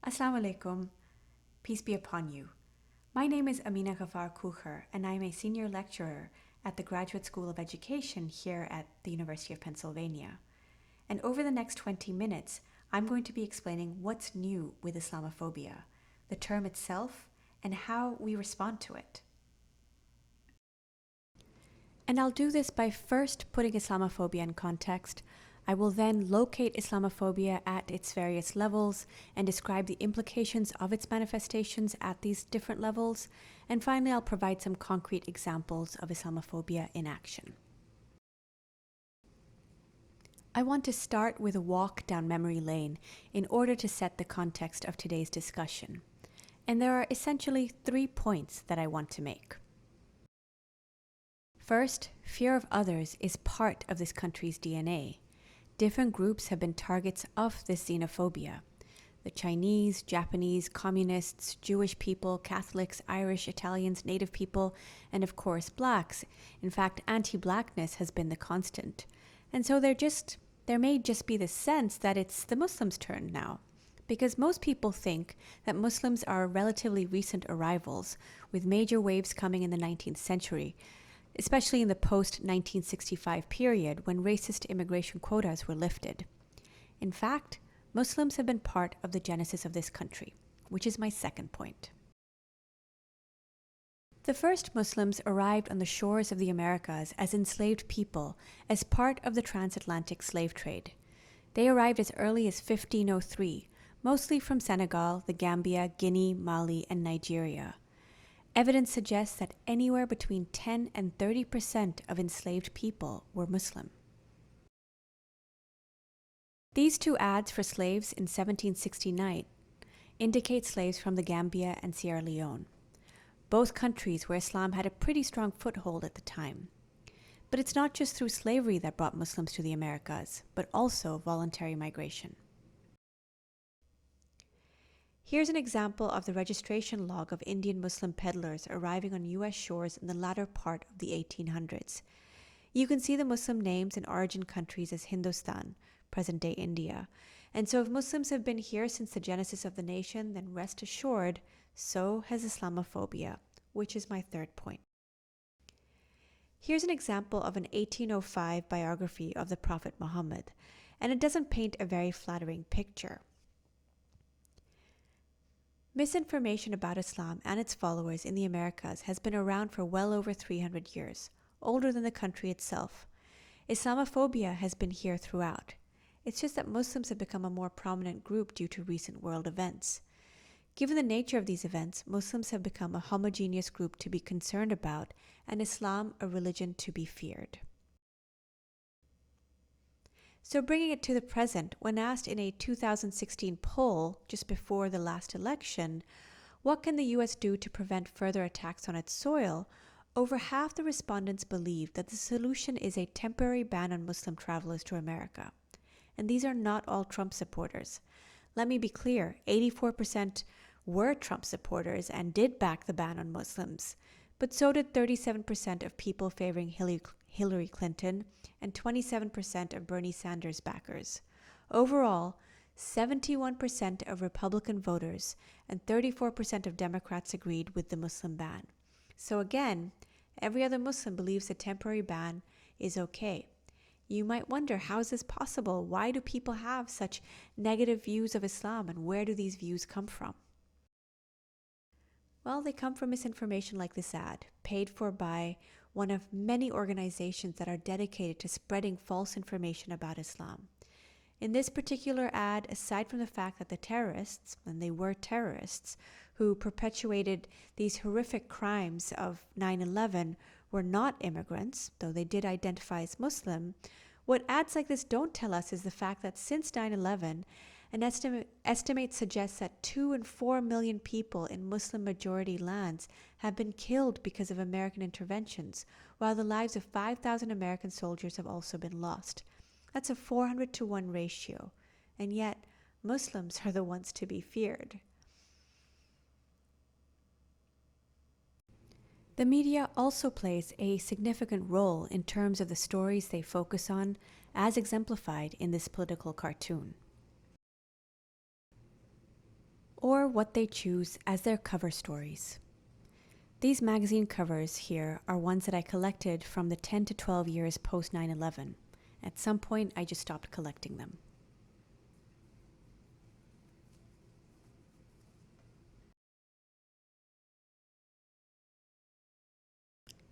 Assalamu alaikum. Peace be upon you. My name is Ameena Ghaffar-Kucher, and I am a senior lecturer at the Graduate School of Education here at the University of Pennsylvania. And over the next 20 minutes, I'm going to be explaining what's new with Islamophobia, the term itself, and how we respond to it. And I'll do this by first putting Islamophobia in context. I will then locate Islamophobia at its various levels and describe the implications of its manifestations at these different levels. And finally, I'll provide some concrete examples of Islamophobia in action. I want to start with a walk down memory lane in order to set the context of today's discussion. And there are essentially 3 points that I want to make. First, fear of others is part of this country's DNA. Different groups have been targets of this xenophobia. The Chinese, Japanese, communists, Jewish people, Catholics, Irish, Italians, Native people, and of course blacks. In fact, anti-blackness has been the constant. And so there may just be the sense that it's the Muslims' turn now. Because most people think that Muslims are relatively recent arrivals, with major waves coming in the 19th century, especially in the post-1965 period when racist immigration quotas were lifted. In fact, Muslims have been part of the genesis of this country, which is my second point. The first Muslims arrived on the shores of the Americas as enslaved people as part of the transatlantic slave trade. They arrived as early as 1503, mostly from Senegal, the Gambia, Guinea, Mali, and Nigeria. Evidence suggests that anywhere between 10 and 30% of enslaved people were Muslim. These 2 ads for slaves in 1769 indicate slaves from the Gambia and Sierra Leone, both countries where Islam had a pretty strong foothold at the time. But it's not just through slavery that brought Muslims to the Americas, but also voluntary migration. Here's an example of the registration log of Indian Muslim peddlers arriving on U.S. shores in the latter part of the 1800s. You can see the Muslim names and origin countries as Hindustan, present-day India. And so if Muslims have been here since the genesis of the nation, then rest assured, so has Islamophobia, which is my third point. Here's an example of an 1805 biography of the Prophet Muhammad, and it doesn't paint a very flattering picture. Misinformation about Islam and its followers in the Americas has been around for well over 300 years, older than the country itself. Islamophobia has been here throughout. It's just that Muslims have become a more prominent group due to recent world events. Given the nature of these events, Muslims have become a homogeneous group to be concerned about, and Islam a religion to be feared. So bringing it to the present, when asked in a 2016 poll just before the last election, what can the U.S. do to prevent further attacks on its soil, over half the respondents believe that the solution is a temporary ban on Muslim travelers to America. And these are not all Trump supporters. Let me be clear, 84% were Trump supporters and did back the ban on Muslims, but so did 37% of people favoring Hillary Clinton and 27% of Bernie Sanders backers. Overall, 71% of Republican voters and 34% of Democrats agreed with the Muslim ban. So again, every other Muslim believes a temporary ban is okay. You might wonder, how is this possible? Why do people have such negative views of Islam, and where do these views come from? Well, they come from misinformation like this ad, paid for by one of many organizations that are dedicated to spreading false information about Islam. In this particular ad, aside from the fact that the terrorists, and they were terrorists, who perpetuated these horrific crimes of 9/11 were not immigrants, though they did identify as Muslim, what ads like this don't tell us is the fact that since 9/11, an estimate suggests that 2 and 4 million people in Muslim-majority lands have been killed because of American interventions, while the lives of 5,000 American soldiers have also been lost. That's a 400-to-1 ratio, and yet Muslims are the ones to be feared. The media also plays a significant role in terms of the stories they focus on, as exemplified in this political cartoon. or what they choose as their cover stories. These magazine covers here are ones that I collected from the 10 to 12 years post 9/11. At some point, I just stopped collecting them.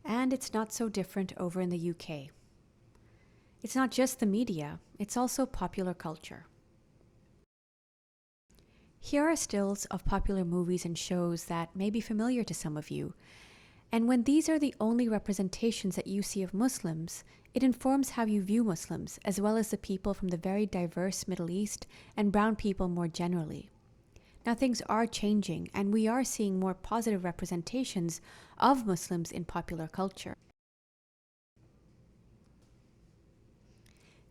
And it's not so different over in the UK. It's not just the media, it's also popular culture. Here are stills of popular movies and shows that may be familiar to some of you. And when these are the only representations that you see of Muslims, it informs how you view Muslims, as well as the people from the very diverse Middle East and brown people more generally. Now things are changing, and we are seeing more positive representations of Muslims in popular culture.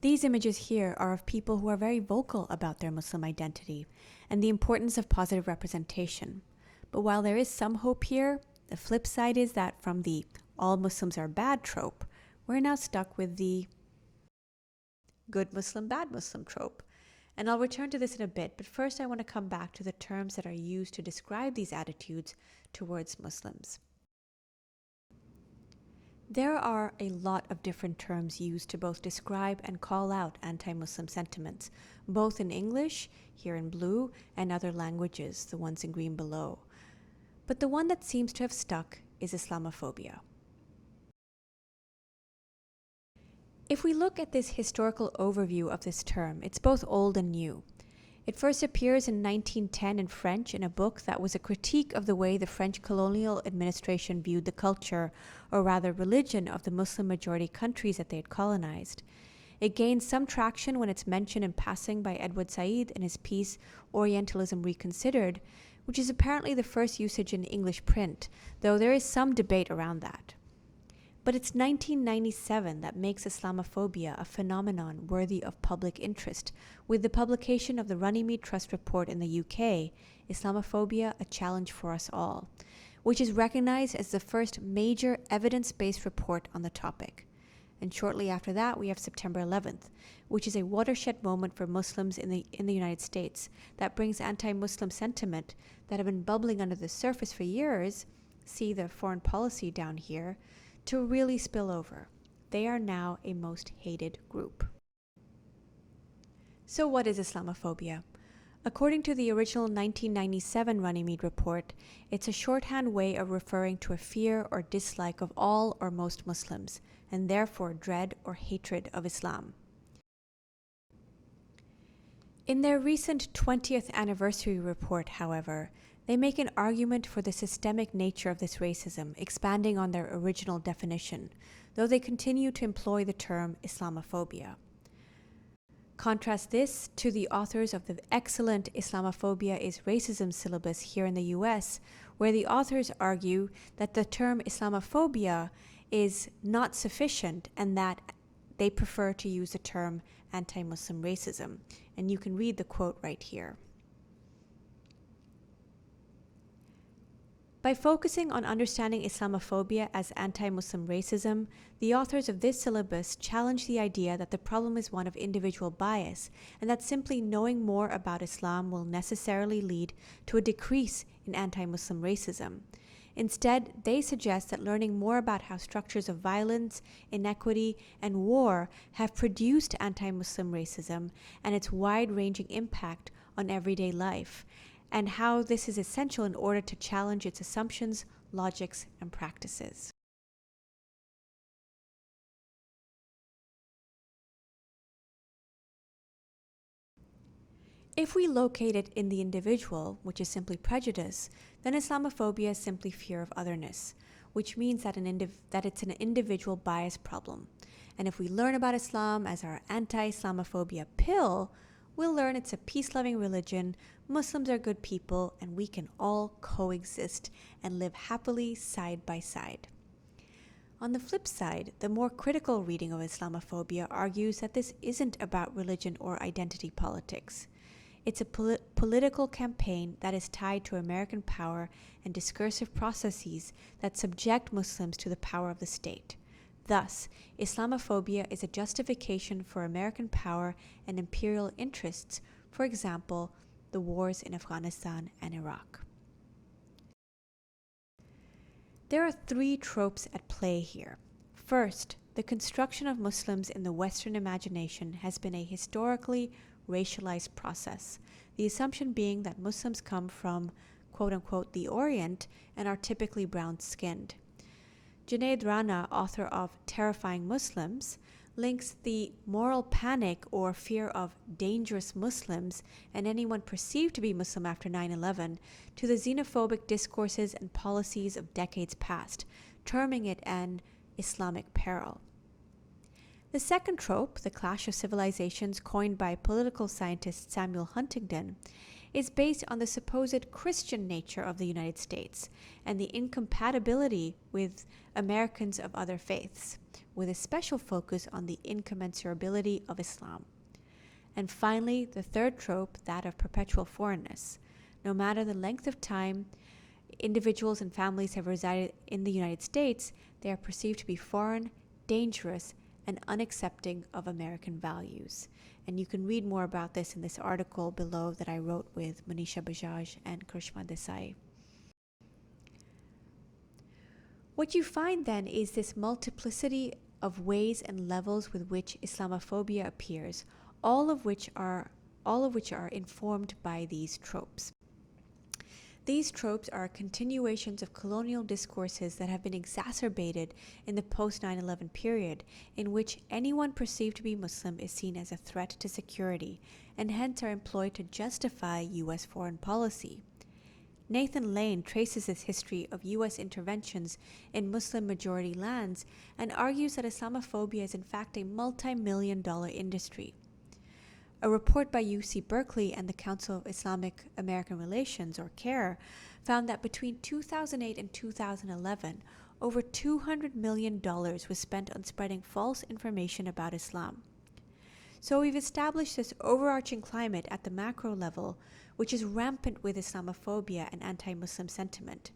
These images here are of people who are very vocal about their Muslim identity and the importance of positive representation. But while there is some hope here, the flip side is that from the all Muslims are bad trope, we're now stuck with the good Muslim, bad Muslim trope. And I'll return to this in a bit, but first I want to come back to the terms that are used to describe these attitudes towards Muslims. There are a lot of different terms used to both describe and call out anti-Muslim sentiments, both in English, here in blue, and other languages, the ones in green below. But the one that seems to have stuck is Islamophobia. If we look at this historical overview of this term, it's both old and new. It first appears in 1910 in French in a book that was a critique of the way the French colonial administration viewed the culture, or rather religion, of the Muslim majority countries that they had colonized. It gained some traction when it's mentioned in passing by Edward Said in his piece Orientalism Reconsidered, which is apparently the first usage in English print, though there is some debate around that. But it's 1997 that makes Islamophobia a phenomenon worthy of public interest, with the publication of the Runnymede Trust report in the UK, Islamophobia, A Challenge for Us All, which is recognized as the first major evidence-based report on the topic. And shortly after that, we have September 11th, which is a watershed moment for Muslims in the United States that brings anti-Muslim sentiment that have been bubbling under the surface for years, see the foreign policy down here, to really spill over. They are now a most hated group. So what is Islamophobia? According to the original 1997 Runnymede report, it's a shorthand way of referring to a fear or dislike of all or most Muslims, and therefore dread or hatred of Islam. In their recent 20th anniversary report, however, they make an argument for the systemic nature of this racism, expanding on their original definition, though they continue to employ the term Islamophobia. Contrast this to the authors of the excellent Islamophobia is Racism syllabus here in the US, where the authors argue that the term Islamophobia is not sufficient and that they prefer to use the term anti-Muslim racism. And you can read the quote right here. By focusing on understanding Islamophobia as anti-Muslim racism, the authors of this syllabus challenge the idea that the problem is one of individual bias, and that simply knowing more about Islam will necessarily lead to a decrease in anti-Muslim racism. Instead, they suggest that learning more about how structures of violence, inequity, and war have produced anti-Muslim racism and its wide-ranging impact on everyday life, and how this is essential in order to challenge its assumptions, logics, and practices. If we locate it in the individual, which is simply prejudice, then Islamophobia is simply fear of otherness, which means that it's an individual bias problem. And if we learn about Islam as our anti-Islamophobia pill, we'll learn it's a peace-loving religion, Muslims are good people, and we can all coexist and live happily side by side. On the flip side, the more critical reading of Islamophobia argues that this isn't about religion or identity politics. It's a political campaign that is tied to American power and discursive processes that subject Muslims to the power of the state. Thus, Islamophobia is a justification for American power and imperial interests, for example, the wars in Afghanistan and Iraq. There are three tropes at play here. First, the construction of Muslims in the Western imagination has been a historically racialized process, the assumption being that Muslims come from, quote-unquote, the Orient and are typically brown-skinned. Junaid Rana, author of Terrifying Muslims, links the moral panic or fear of dangerous Muslims and anyone perceived to be Muslim after 9/11 to the xenophobic discourses and policies of decades past, terming it an Islamic peril. The second trope, the clash of civilizations coined by political scientist Samuel Huntington, is based on the supposed Christian nature of the United States and the incompatibility with Americans of other faiths, with a special focus on the incommensurability of Islam. And finally, the third trope, that of perpetual foreignness. No matter the length of time individuals and families have resided in the United States, they are perceived to be foreign, dangerous, and unaccepting of American values. And you can read more about this in this article below that I wrote with Manisha Bajaj and Karishma Desai. What you find then is this multiplicity of ways and levels with which Islamophobia appears, all of which are informed by these tropes. These tropes are continuations of colonial discourses that have been exacerbated in the post-9/11 period, in which anyone perceived to be Muslim is seen as a threat to security, and hence are employed to justify U.S. foreign policy. Nathan Lane traces this history of U.S. interventions in Muslim-majority lands and argues that Islamophobia is in fact a multi-million-dollar industry. A report by UC Berkeley and the Council of Islamic American Relations, or CAIR, found that between 2008 and 2011, over $200 million was spent on spreading false information about Islam. So we've established this overarching climate at the macro level, which is rampant with Islamophobia and anti-Muslim sentiment.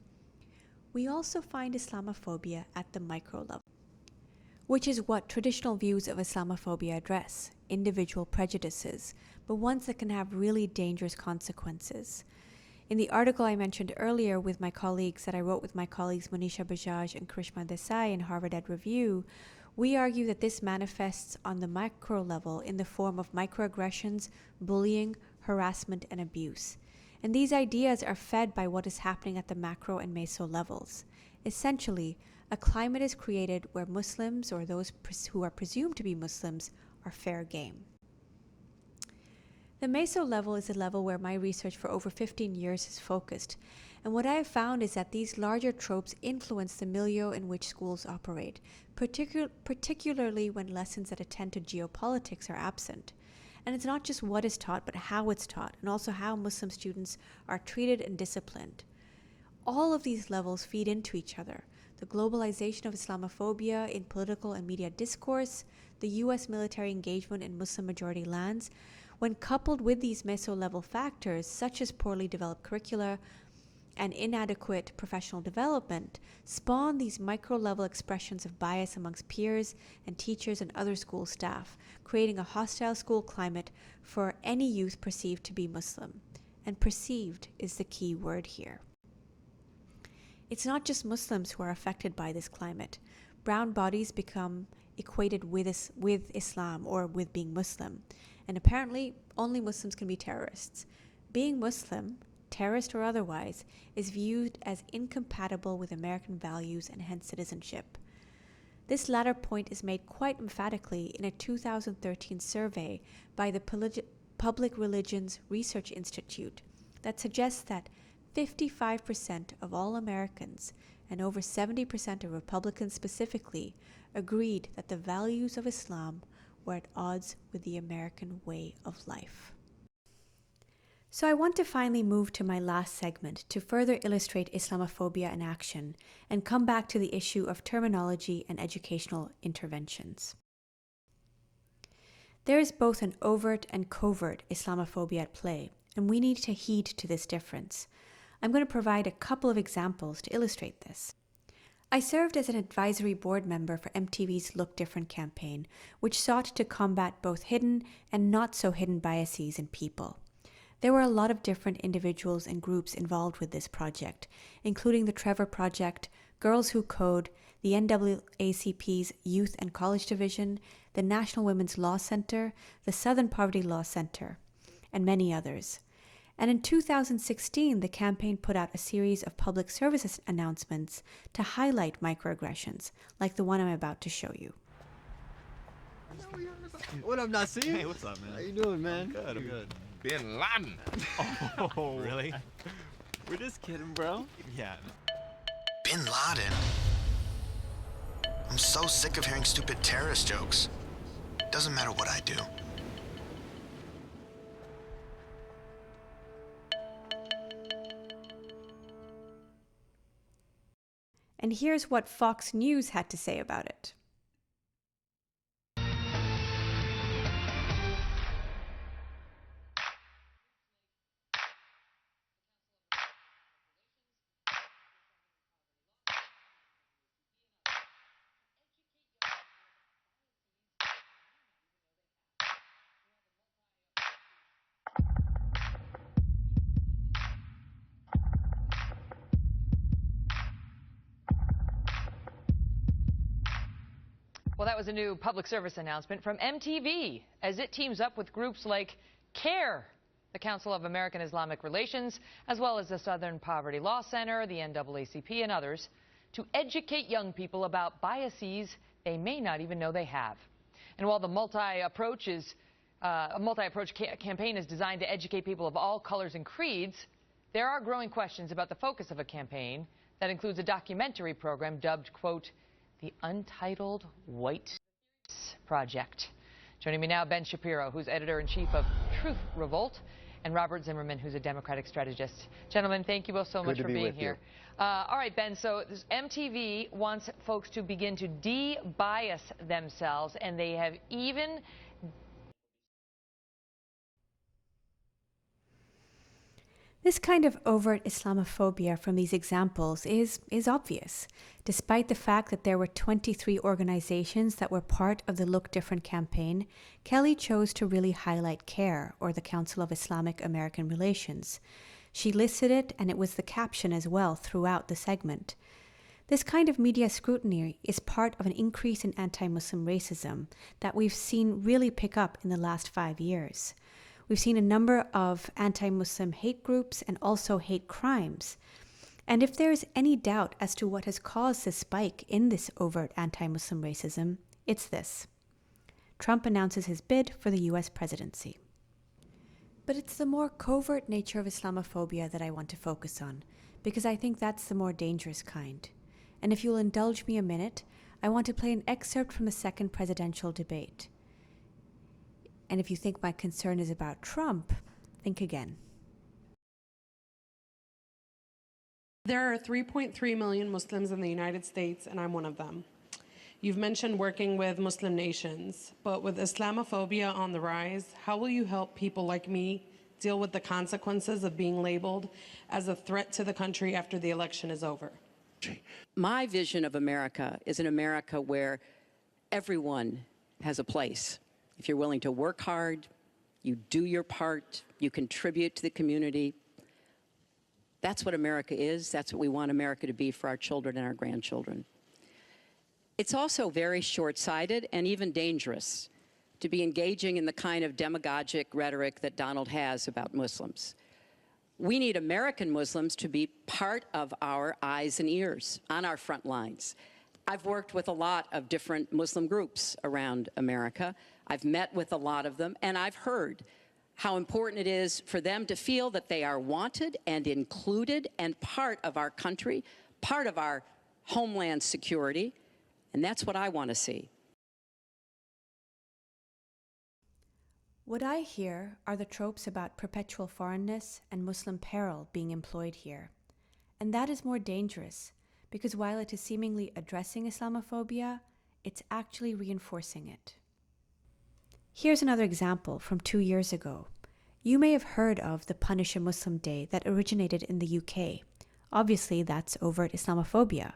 We also find Islamophobia at the micro level, which is what traditional views of Islamophobia address, individual prejudices, but ones that can have really dangerous consequences. In the article I mentioned earlier that I wrote with my colleagues Manisha Bajaj and Karishma Desai in Harvard Ed Review, we argue that this manifests on the micro level in the form of microaggressions, bullying, harassment, and abuse. And these ideas are fed by what is happening at the macro and meso levels. Essentially, a climate is created where Muslims, or those who are presumed to be Muslims, are fair game. The meso level is a level where my research for over 15 years has focused, and what I have found is that these larger tropes influence the milieu in which schools operate, particularly when lessons that attend to geopolitics are absent. And it's not just what is taught, but how it's taught, and also how Muslim students are treated and disciplined. All of these levels feed into each other. The globalization of Islamophobia in political and media discourse, the U.S. military engagement in Muslim-majority lands, when coupled with these meso-level factors, such as poorly developed curricula and inadequate professional development, spawn these micro-level expressions of bias amongst peers and teachers and other school staff, creating a hostile school climate for any youth perceived to be Muslim. And perceived is the key word here. It's not just Muslims who are affected by this climate. Brown bodies become equated with Islam or with being Muslim. And apparently, only Muslims can be terrorists. Being Muslim, terrorist or otherwise, is viewed as incompatible with American values and hence citizenship. This latter point is made quite emphatically in a 2013 survey by the Public Religions Research Institute that suggests that 55% of all Americans, and over 70% of Republicans specifically, agreed that the values of Islam were at odds with the American way of life. So I want to finally move to my last segment to further illustrate Islamophobia in action and come back to the issue of terminology and educational interventions. There is both an overt and covert Islamophobia at play, and we need to heed to this difference. I'm going to provide a couple of examples to illustrate this. I served as an advisory board member for MTV's Look Different campaign, which sought to combat both hidden and not so hidden biases in people. There were a lot of different individuals and groups involved with this project, including the Trevor Project, Girls Who Code, the NAACP's Youth and College Division, the National Women's Law Center, the Southern Poverty Law Center, and many others. And in 2016, the campaign put out a series of public service announcements to highlight microaggressions, like the one I'm about to show you. What up, Nassim? Hey, what's up, man? How you doing, man? I'm good. Bin Laden. Oh, really? We're just kidding, bro. Yeah. Bin Laden? I'm so sick of hearing stupid terrorist jokes. Doesn't matter what I do. And here's what Fox News had to say about it. Well, that was a new public service announcement from MTV as it teams up with groups like CARE, the Council of American Islamic Relations, as well as the Southern Poverty Law Center, the NAACP, and others, to educate young people about biases they may not even know they have. And while the multi-approach campaign is designed to educate people of all colors and creeds, there are growing questions about the focus of a campaign that includes a documentary program dubbed, quote, the Untitled White Project. Joining me now, Ben Shapiro, who's editor-in-chief of Truth Revolt, and Robert Zimmerman, who's a Democratic strategist. Gentlemen, thank you both so much for being here. All right, Ben, so MTV wants folks to begin to de-bias themselves, and they have even... This kind of overt Islamophobia from these examples is obvious. Despite the fact that there were 23 organizations that were part of the Look Different campaign, Kelly chose to really highlight CARE, or the Council of Islamic American Relations. She listed it, and it was the caption as well throughout the segment. This kind of media scrutiny is part of an increase in anti-Muslim racism that we've seen really pick up in the last 5 years. We've seen a number of anti-Muslim hate groups and also hate crimes. And if there is any doubt as to what has caused this spike in this overt anti-Muslim racism, it's this. Trump announces his bid for the US presidency. But it's the more covert nature of Islamophobia that I want to focus on, because I think that's the more dangerous kind. And if you'll indulge me a minute, I want to play an excerpt from the second presidential debate. And if you think my concern is about Trump, think again. There are 3.3 million Muslims in the United States, and I'm one of them. You've mentioned working with Muslim nations, but with Islamophobia on the rise, how will you help people like me deal with the consequences of being labeled as a threat to the country after the election is over? My vision of America is an America where everyone has a place. If you're willing to work hard, you do your part, you contribute to the community. That's what America is. That's what we want America to be for our children and our grandchildren. It's also very short-sighted and even dangerous to be engaging in the kind of demagogic rhetoric that Donald has about Muslims. We need American Muslims to be part of our eyes and ears on our front lines. I've worked with a lot of different Muslim groups around America. I've met with a lot of them, and I've heard how important it is for them to feel that they are wanted and included and part of our country, part of our homeland security, and that's what I want to see. What I hear are the tropes about perpetual foreignness and Muslim peril being employed here. And that is more dangerous, because while it is seemingly addressing Islamophobia, it's actually reinforcing it. Here's another example from 2 years ago. You may have heard of the Punish a Muslim Day that originated in the UK. Obviously, that's overt Islamophobia.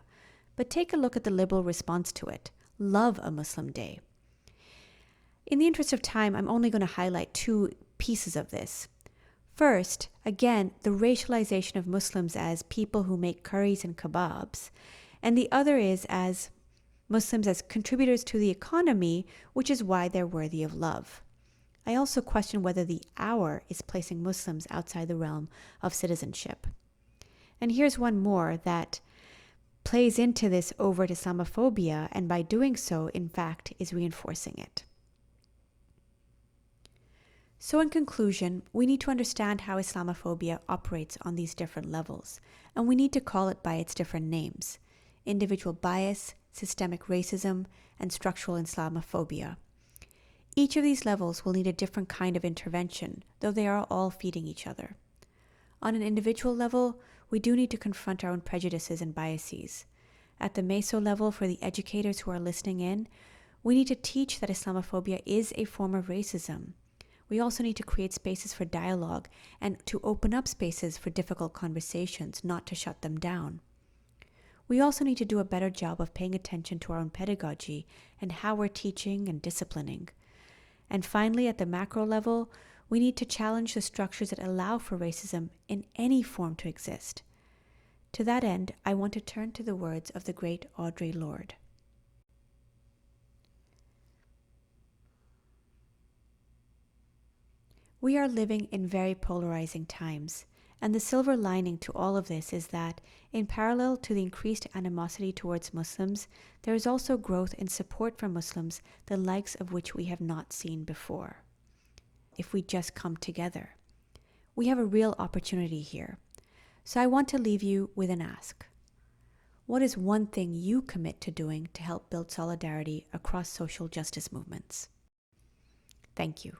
But take a look at the liberal response to it. Love a Muslim Day. In the interest of time, I'm only going to highlight 2 pieces of this. First, again, the racialization of Muslims as people who make curries and kebabs, and the other is as Muslims as contributors to the economy, which is why they're worthy of love. I also question whether the hour is placing Muslims outside the realm of citizenship. And here's one more that plays into this overt Islamophobia, and by doing so, in fact, is reinforcing it. So in conclusion, we need to understand how Islamophobia operates on these different levels, and we need to call it by its different names: individual bias, systemic racism, and structural Islamophobia. Each of these levels will need a different kind of intervention, though they are all feeding each other. On an individual level, we do need to confront our own prejudices and biases. At the meso level, for the educators who are listening in, we need to teach that Islamophobia is a form of racism. We also need to create spaces for dialogue and to open up spaces for difficult conversations, not to shut them down. We also need to do a better job of paying attention to our own pedagogy and how we're teaching and disciplining. And finally, at the macro level, we need to challenge the structures that allow for racism in any form to exist. To that end, I want to turn to the words of the great Audre Lorde. We are living in very polarizing times, and the silver lining to all of this is that, in parallel to the increased animosity towards Muslims, there is also growth in support for Muslims, the likes of which we have not seen before. If we just come together, we have a real opportunity here. So I want to leave you with an ask. What is one thing you commit to doing to help build solidarity across social justice movements? Thank you.